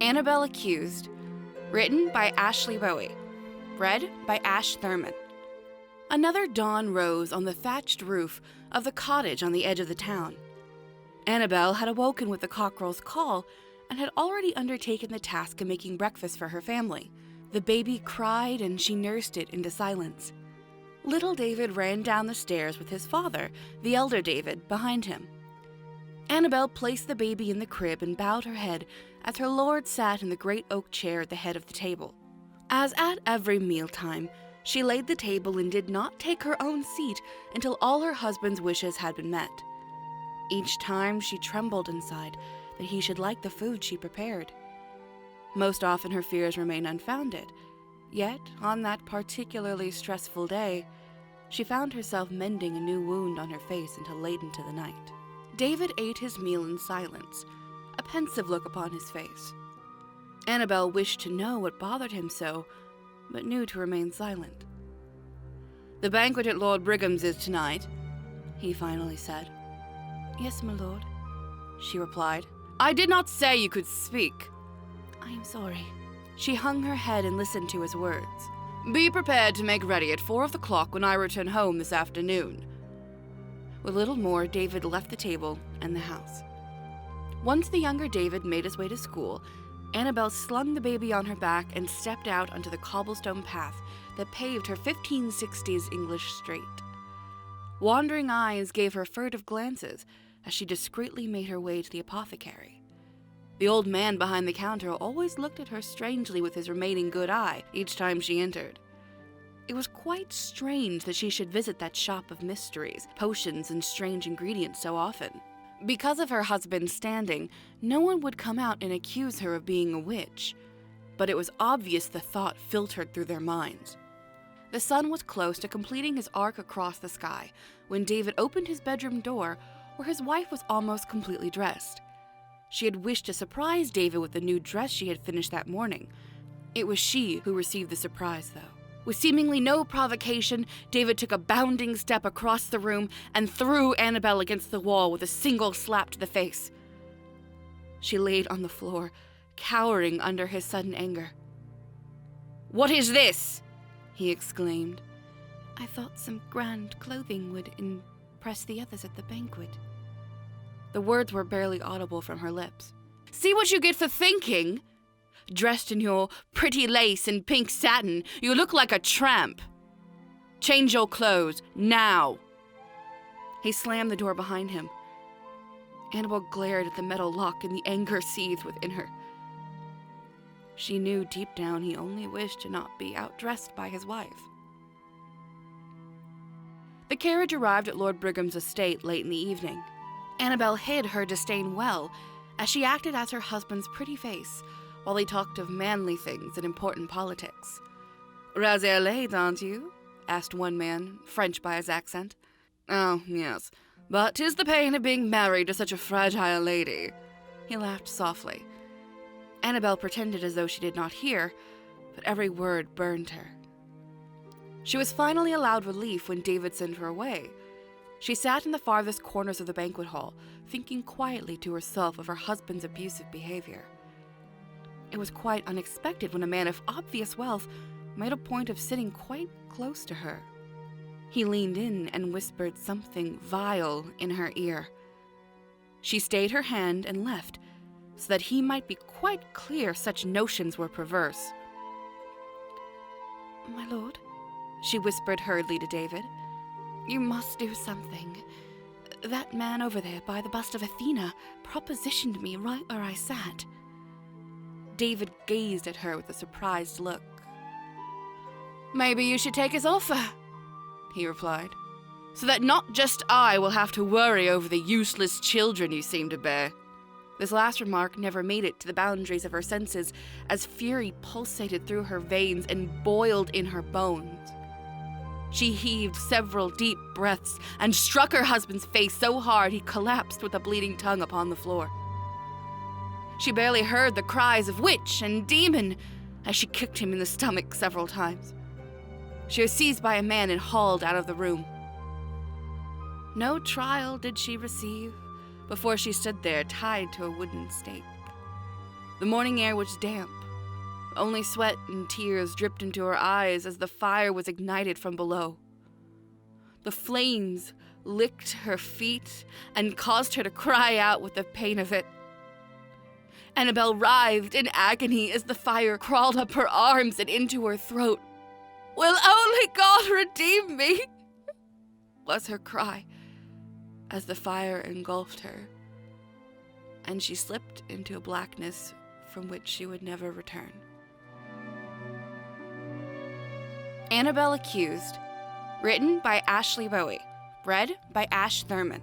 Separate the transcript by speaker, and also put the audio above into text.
Speaker 1: Annabelle Accused, written by Ashley Bowie, read by Ash Thurman. Another dawn rose on the thatched roof of the cottage on the edge of the town. Annabelle had awoken with the cockerel's call and had already undertaken the task of making breakfast for her family. The baby cried and she nursed it into silence. Little David ran down the stairs with his father, the elder David, behind him. Annabelle placed the baby in the crib and bowed her head as her lord sat in the great oak chair at the head of the table. As at every mealtime, she laid the table and did not take her own seat until all her husband's wishes had been met. Each time she trembled inside that he should like the food she prepared. Most often her fears remained unfounded, yet on that particularly stressful day, she found herself mending a new wound on her face until late into the night. David ate his meal in silence, a pensive look upon his face. Annabelle wished to know what bothered him so, but knew to remain silent. "The banquet at Lord Brigham's is tonight," he finally said. "Yes, my lord," she replied. "I did not say you could speak." "I am sorry." She hung her head and listened to his words. "Be prepared to make ready at 4 o'clock when I return home this afternoon." With little more, David left the table and the house. Once the younger David made his way to school, Annabelle slung the baby on her back and stepped out onto the cobblestone path that paved her 1560s English street. Wandering eyes gave her furtive glances as she discreetly made her way to the apothecary. The old man behind the counter always looked at her strangely with his remaining good eye each time she entered. It was quite strange that she should visit that shop of mysteries, potions, and strange ingredients so often. Because of her husband's standing, no one would come out and accuse her of being a witch, but it was obvious the thought filtered through their minds. The sun was close to completing his arc across the sky when David opened his bedroom door, where his wife was almost completely dressed. She had wished to surprise David with the new dress she had finished that morning. It was she who received the surprise, though. With seemingly no provocation, David took a bounding step across the room and threw Annabelle against the wall with a single slap to the face. She laid on the floor, cowering under his sudden anger. "What is this?" he exclaimed. "I thought some grand clothing would impress the others at the banquet." The words were barely audible from her lips. "See what you get for thinking? Dressed in your pretty lace and pink satin, you look like a tramp. Change your clothes, now." He slammed the door behind him. Annabelle glared at the metal lock and the anger seethed within her. She knew deep down he only wished to not be outdressed by his wife. The carriage arrived at Lord Brigham's estate late in the evening. Annabelle hid her disdain well, as she acted as her husband's pretty face, while they talked of manly things and important politics. "Rather late, aren't you?" asked one man, French by his accent. "Oh, yes, but 'tis the pain of being married to such a fragile lady." He laughed softly. Annabelle pretended as though she did not hear, but every word burned her. She was finally allowed relief when David sent her away. She sat in the farthest corners of the banquet hall, thinking quietly to herself of her husband's abusive behavior. It was quite unexpected when a man of obvious wealth made a point of sitting quite close to her. He leaned in and whispered something vile in her ear. She stayed her hand and left, so that he might be quite clear such notions were perverse. "My lord," she whispered hurriedly to David, "you must do something. That man over there by the bust of Athena propositioned me right where I sat." David gazed at her with a surprised look. "Maybe you should take his offer," he replied, "so that not just I will have to worry over the useless children you seem to bear." This last remark never made it to the boundaries of her senses, as fury pulsated through her veins and boiled in her bones. She heaved several deep breaths and struck her husband's face so hard he collapsed with a bleeding tongue upon the floor. She barely heard the cries of witch and demon as she kicked him in the stomach several times. She was seized by a man and hauled out of the room. No trial did she receive before she stood there tied to a wooden stake. The morning air was damp. Only sweat and tears dripped into her eyes as the fire was ignited from below. The flames licked her feet and caused her to cry out with the pain of it. Annabelle writhed in agony as the fire crawled up her arms and into her throat. "Will only God redeem me?" was her cry as the fire engulfed her, and she slipped into a blackness from which she would never return. Annabelle Accused, written by Ashley Bowie, read by Ash Thurman.